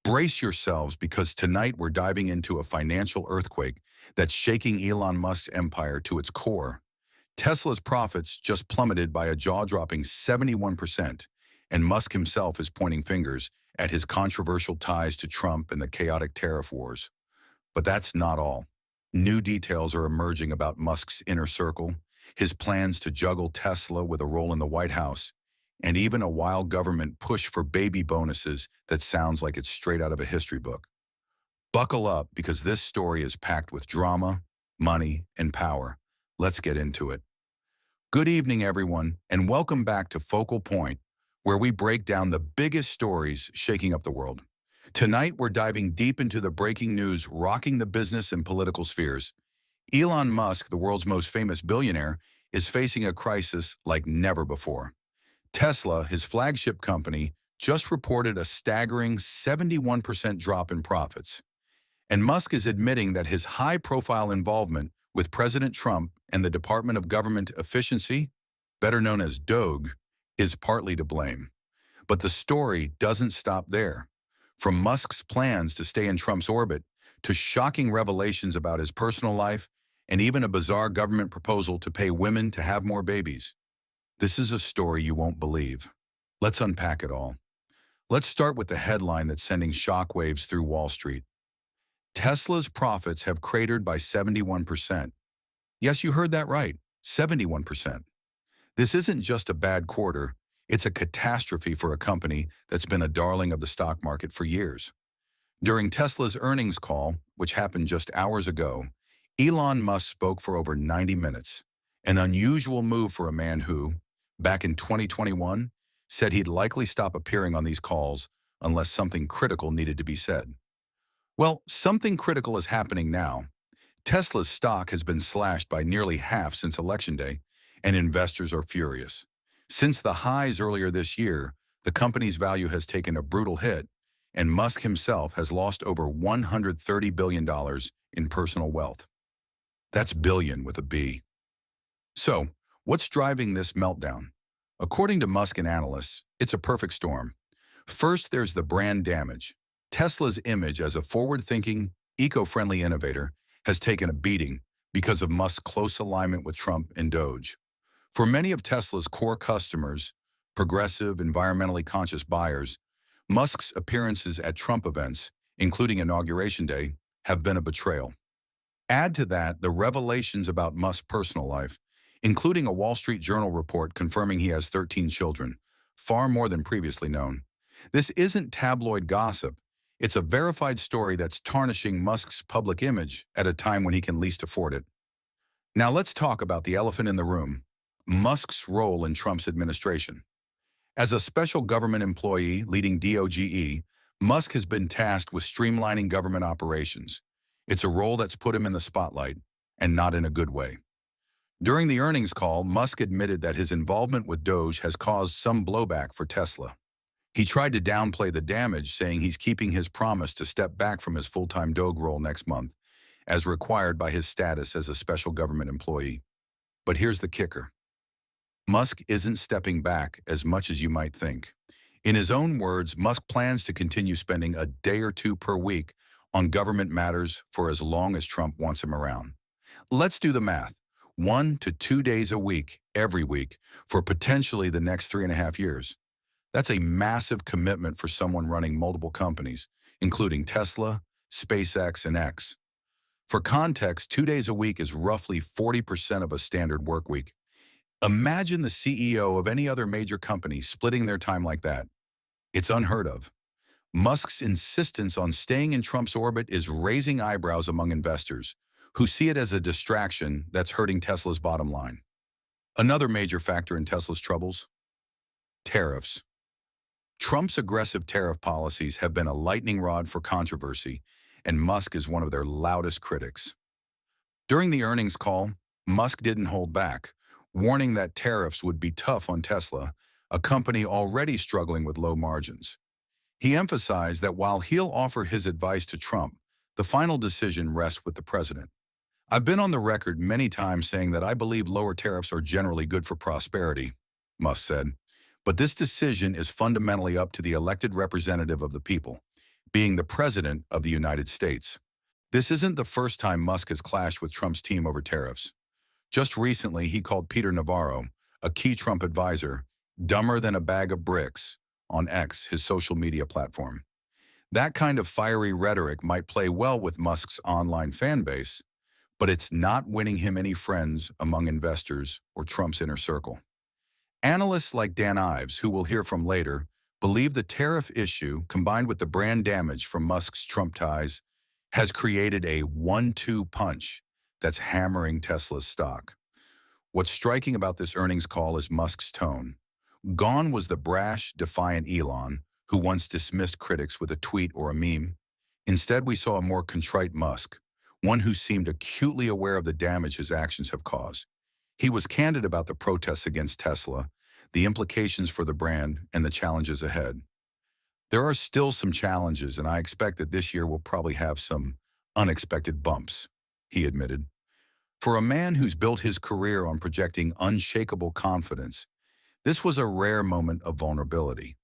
Brace yourselves because tonight we're diving into a financial earthquake that's shaking Elon Musk's empire to its core. Tesla's profits just plummeted by a jaw-dropping 71%, and Musk himself is pointing fingers at his controversial ties to Trump and the chaotic tariff wars. But that's not all. New details are emerging about Musk's inner circle, his plans to juggle Tesla with a role in the White House, and even a wild government push for baby bonuses that sounds like it's straight out of a history book. Buckle up because this story is packed with drama, money, and power. Let's get into it. Good evening, everyone, and welcome back to Focal Point, where we break down the biggest stories shaking up the world. Tonight, we're diving deep into the breaking news rocking the business and political spheres. Elon Musk, the world's most famous billionaire, is facing a crisis like never before. Tesla, his flagship company, just reported a staggering 71% drop in profits. And Musk is admitting that his high-profile involvement with President Trump and the Department of Government Efficiency, better known as DOGE, is partly to blame. But the story doesn't stop there. From Musk's plans to stay in Trump's orbit, to shocking revelations about his personal life, and even a bizarre government proposal to pay women to have more babies. This is a story you won't believe. Let's unpack it all. Let's start with the headline that's sending shockwaves through Wall Street. Tesla's profits have cratered by 71%. Yes, you heard that right, 71%. This isn't just a bad quarter, it's a catastrophe for a company that's been a darling of the stock market for years. During Tesla's earnings call, which happened just hours ago, Elon Musk spoke for over 90 minutes, an unusual move for a man who, back in 2021, said he'd likely stop appearing on these calls unless something critical needed to be said. Well, something critical is happening now. Tesla's stock has been slashed by nearly half since Election Day, and investors are furious. Since the highs earlier this year, the company's value has taken a brutal hit, and Musk himself has lost over $130 billion in personal wealth. That's billion with a B. So, what's driving this meltdown? According to Musk and analysts, it's a perfect storm. First, there's the brand damage. Tesla's image as a forward-thinking, eco-friendly innovator has taken a beating because of Musk's close alignment with Trump and DOGE. For many of Tesla's core customers, progressive, environmentally conscious buyers, Musk's appearances at Trump events, including Inauguration Day, have been a betrayal. Add to that the revelations about Musk's personal life, including a Wall Street Journal report confirming he has 13 children, far more than previously known. This isn't tabloid gossip. It's a verified story that's tarnishing Musk's public image at a time when he can least afford it. Now let's talk about the elephant in the room, Musk's role in Trump's administration. As a special government employee leading DOGE, Musk has been tasked with streamlining government operations. It's a role that's put him in the spotlight, and not in a good way. During the earnings call, Musk admitted that his involvement with DOGE has caused some blowback for Tesla. He tried to downplay the damage, saying he's keeping his promise to step back from his full-time DOGE role next month, as required by his status as a special government employee. But here's the kicker. Musk isn't stepping back as much as you might think. In his own words, Musk plans to continue spending a day or two per week on government matters for as long as Trump wants him around. Let's do the math. 1 to 2 days a week, every week, for potentially the next 3.5 years. That's a massive commitment for someone running multiple companies, including Tesla, SpaceX, and X. For context, 2 days a week is roughly 40% of a standard work week. Imagine the CEO of any other major company splitting their time like that. It's unheard of. Musk's insistence on staying in Trump's orbit is raising eyebrows among investors, who see it as a distraction that's hurting Tesla's bottom line. Another major factor in Tesla's troubles? Tariffs. Trump's aggressive tariff policies have been a lightning rod for controversy, and Musk is one of their loudest critics. During the earnings call, Musk didn't hold back, warning that tariffs would be tough on Tesla, a company already struggling with low margins. He emphasized that while he'll offer his advice to Trump, the final decision rests with the president. I've been on the record many times saying that I believe lower tariffs are generally good for prosperity, Musk said. But this decision is fundamentally up to the elected representative of the people. being the President of the United States. This isn't the first time Musk has clashed with Trump's team over tariffs. Just recently, he called Peter Navarro, a key Trump advisor, dumber than a bag of bricks on X, his social media platform. That kind of fiery rhetoric might play well with Musk's online fan base, but it's not winning him any friends among investors or Trump's inner circle. Analysts like Dan Ives, who we'll hear from later, believe the tariff issue, combined with the brand damage from Musk's Trump ties, has created a 1-2 punch that's hammering Tesla's stock. What's striking about this earnings call is Musk's tone. Gone was the brash, defiant Elon, who once dismissed critics with a tweet or a meme. Instead, we saw a more contrite Musk, one who seemed acutely aware of the damage his actions have caused. He was candid about the protests against Tesla, the implications for the brand, and the challenges ahead. There are still some challenges, and I expect that this year will probably have some unexpected bumps, he admitted. For a man who's built his career on projecting unshakable confidence, this was a rare moment of vulnerability.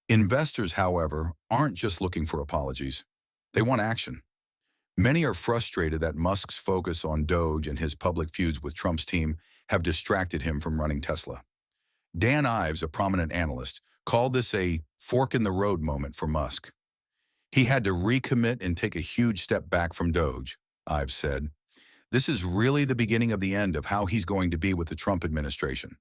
Investors, however, aren't just looking for apologies. They want action. Many are frustrated that Musk's focus on DOGE and his public feuds with Trump's team have distracted him from running Tesla. Dan Ives, a prominent analyst, called this a fork-in-the-road moment for Musk. He had to recommit and take a huge step back from DOGE, Ives said. This is really the beginning of the end of how he's going to be with the Trump administration.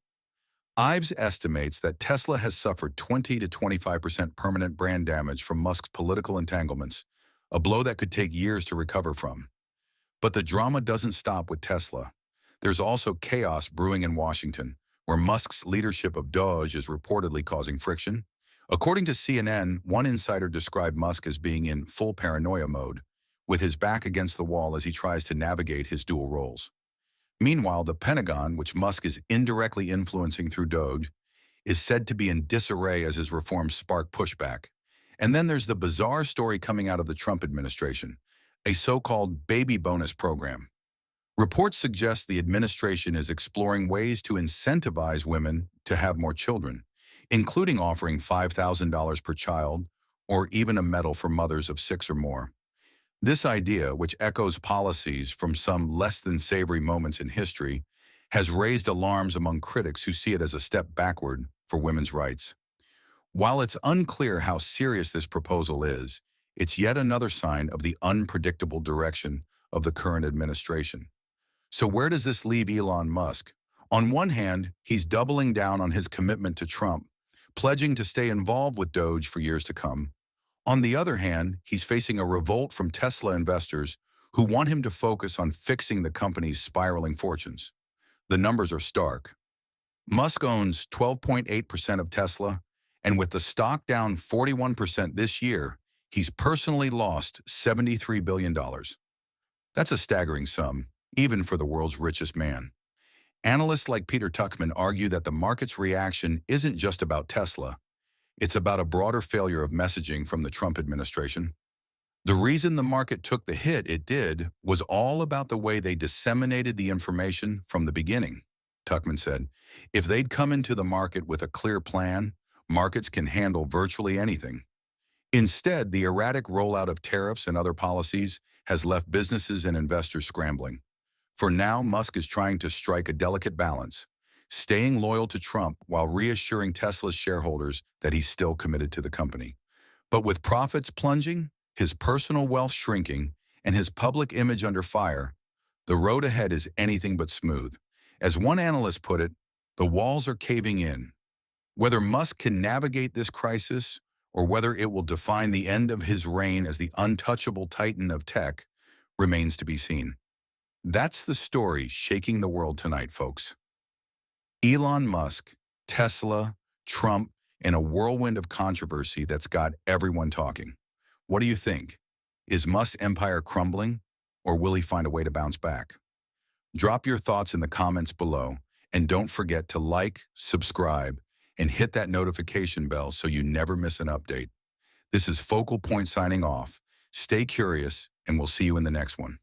Ives estimates that Tesla has suffered 20 to 25% permanent brand damage from Musk's political entanglements, a blow that could take years to recover from. But the drama doesn't stop with Tesla. There's also chaos brewing in Washington, where Musk's leadership of DOGE is reportedly causing friction. According to CNN, one insider described Musk as being in full paranoia mode, with his back against the wall as he tries to navigate his dual roles. Meanwhile, the Pentagon, which Musk is indirectly influencing through DOGE, is said to be in disarray as his reforms spark pushback. And then there's the bizarre story coming out of the Trump administration, a so-called baby bonus program. Reports suggest the administration is exploring ways to incentivize women to have more children, including offering $5,000 per child or even a medal for mothers of 6 or more. This idea, which echoes policies from some less than savory moments in history, has raised alarms among critics who see it as a step backward for women's rights. While it's unclear how serious this proposal is, it's yet another sign of the unpredictable direction of the current administration. So where does this leave Elon Musk? On one hand, he's doubling down on his commitment to Trump, pledging to stay involved with DOGE for years to come. On the other hand, he's facing a revolt from Tesla investors who want him to focus on fixing the company's spiraling fortunes. The numbers are stark. Musk owns 12.8% of Tesla, and with the stock down 41% this year, he's personally lost $73 billion. That's a staggering sum, even for the world's richest man. Analysts like Peter Tuchman argue that the market's reaction isn't just about Tesla. It's about a broader failure of messaging from the Trump administration. The reason the market took the hit it did was all about the way they disseminated the information from the beginning, Tuchman said. If they'd come into the market with a clear plan, markets can handle virtually anything. Instead, the erratic rollout of tariffs and other policies has left businesses and investors scrambling. For now, Musk is trying to strike a delicate balance, staying loyal to Trump while reassuring Tesla's shareholders that he's still committed to the company. But with profits plunging, his personal wealth shrinking, and his public image under fire, the road ahead is anything but smooth. As one analyst put it, the walls are caving in. Whether Musk can navigate this crisis or whether it will define the end of his reign as the untouchable titan of tech remains to be seen. That's the story shaking the world tonight, folks. Elon Musk, Tesla, Trump, and a whirlwind of controversy that's got everyone talking. What do you think? Is Musk's empire crumbling, or will he find a way to bounce back? Drop your thoughts in the comments below, and don't forget to like, subscribe, and hit that notification bell so you never miss an update. This is Focal Point signing off. Stay curious, and we'll see you in the next one.